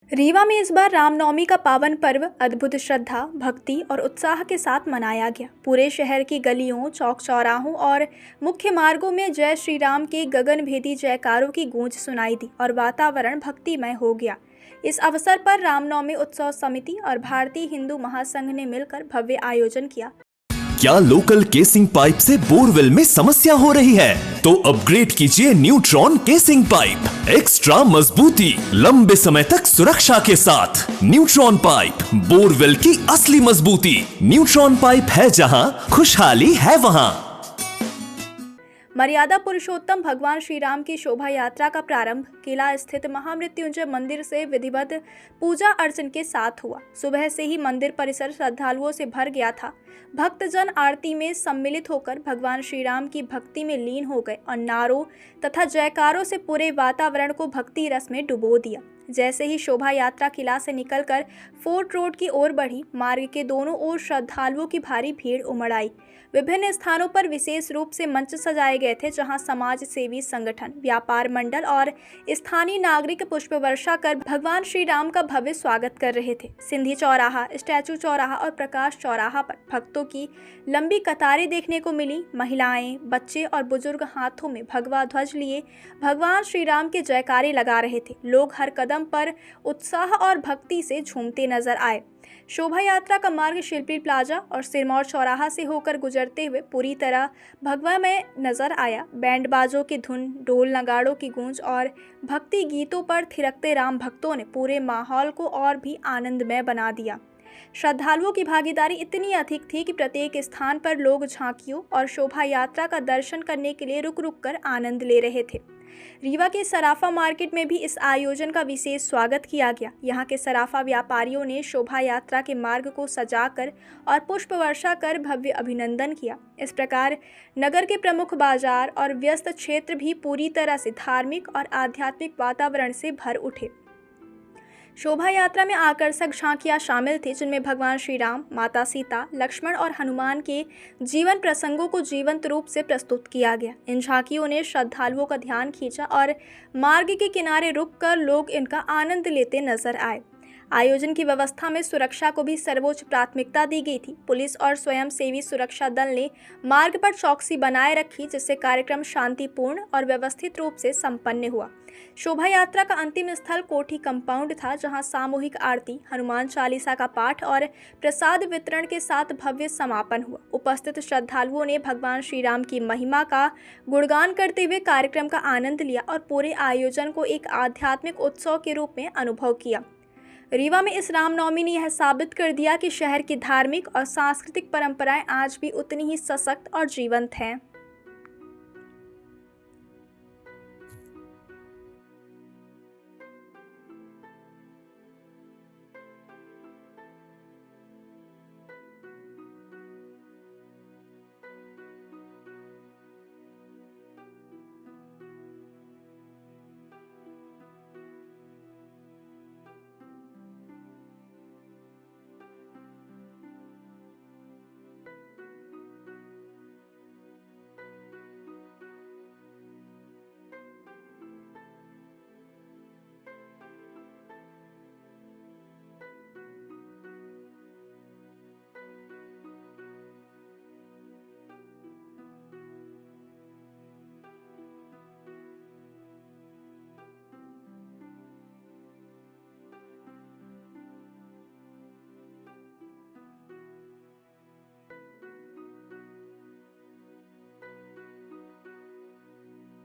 रीवा में इस बार रामनवमी का पावन पर्व अद्भुत श्रद्धा, भक्ति और उत्साह के साथ मनाया गया। पूरे शहर की गलियों, चौक चौराहों और मुख्य मार्गों में जय श्री राम के गगनभेदी जयकारों की गूंज सुनाई दी और वातावरण भक्तिमय हो गया। इस अवसर पर रामनवमी उत्सव समिति और भारतीय हिंदू महासंघ ने मिलकर भव्य आयोजन किया। क्या लोकल केसिंग पाइप से बोरवेल में समस्या हो रही है? तो अपग्रेड कीजिए न्यूट्रॉन केसिंग पाइप। एक्स्ट्रा मजबूती, लंबे समय तक सुरक्षा के साथ। न्यूट्रॉन पाइप, बोरवेल की असली मजबूती। न्यूट्रॉन पाइप है जहां, खुशहाली है वहां। मर्यादा पुरुषोत्तम भगवान श्री राम की शोभा यात्रा का प्रारंभ किला स्थित महामृत्युंजय मंदिर से विधिवत पूजा अर्चन के साथ हुआ। सुबह से ही मंदिर परिसर श्रद्धालुओं से भर गया था। भक्तजन आरती में सम्मिलित होकर भगवान श्री राम की भक्ति में लीन हो गए और नारों तथा जयकारों से पूरे वातावरण को भक्ति रस में डुबो दिया। जैसे ही शोभा यात्रा किला से निकलकर फोर्ट रोड की ओर बढ़ी, मार्ग के दोनों ओर श्रद्धालुओं की भारी भीड़ उमड़ आई। विभिन्न स्थानों पर विशेष रूप से मंच सजाए गए थे, जहां समाज सेवी संगठन, व्यापार मंडल और स्थानीय नागरिक पुष्प वर्षा कर भगवान श्री राम का भव्य स्वागत कर रहे थे। सिंधी चौराहा, स्टैचू चौराहा और प्रकाश चौराहा पर भक्तों की लंबी कतारें देखने को मिली। महिलाएं, बच्चे और बुजुर्ग हाथों में भगवा ध्वज लिए भगवान श्री राम के जयकारे लगा रहे थे। लोग हर कदम पर उत्साह और भक्ति से झूमते नजर आए। शोभा यात्रा का मार्ग शिल्पी प्लाजा और सिरमौर चौराहा से होकर गुजरते हुए पूरी तरह भगवामय नजर आया। बैंड बाजों की धुन, ढोल नगाड़ों की गूंज और भक्ति गीतों पर थिरकते राम भक्तों ने पूरे माहौल को और भी आनंदमय बना दिया। श्रद्धालुओं की भागीदारी इतनी अधिक थी कि प्रत्येक स्थान पर लोग झांकियों और शोभा यात्रा का दर्शन करने के लिए रुक रुक कर आनंद ले रहे थे। रीवा के सराफा मार्केट में भी इस आयोजन का विशेष स्वागत किया गया। यहाँ के सराफा व्यापारियों ने शोभा यात्रा के मार्ग को सजाकर और पुष्प वर्षा कर भव्य अभिनंदन किया। इस प्रकार नगर के प्रमुख बाजार और व्यस्त क्षेत्र भी पूरी तरह से धार्मिक और आध्यात्मिक वातावरण से भर उठे। शोभा यात्रा में आकर्षक झांकियां शामिल थी, जिनमें भगवान श्री राम, माता सीता, लक्ष्मण और हनुमान के जीवन प्रसंगों को जीवंत रूप से प्रस्तुत किया गया। इन झांकियों ने श्रद्धालुओं का ध्यान खींचा और मार्ग के किनारे रुककर लोग इनका आनंद लेते नजर आए। आयोजन की व्यवस्था में सुरक्षा को भी सर्वोच्च प्राथमिकता दी गई थी। पुलिस और स्वयंसेवी सुरक्षा दल ने मार्ग पर चौकसी बनाए रखी, जिससे कार्यक्रम शांतिपूर्ण और व्यवस्थित रूप से संपन्न हुआ। शोभा यात्रा का अंतिम स्थल कोठी कंपाउंड था, जहां सामूहिक आरती, हनुमान चालीसा का पाठ और प्रसाद वितरण के साथ भव्य समापन हुआ। उपस्थित श्रद्धालुओं ने भगवान श्री राम की महिमा का गुणगान करते हुए कार्यक्रम का आनंद लिया और पूरे आयोजन को एक आध्यात्मिक उत्सव के रूप में अनुभव किया। रीवा में इस रामनवमी ने यह साबित कर दिया कि शहर की धार्मिक और सांस्कृतिक परंपराएं आज भी उतनी ही सशक्त और जीवंत हैं।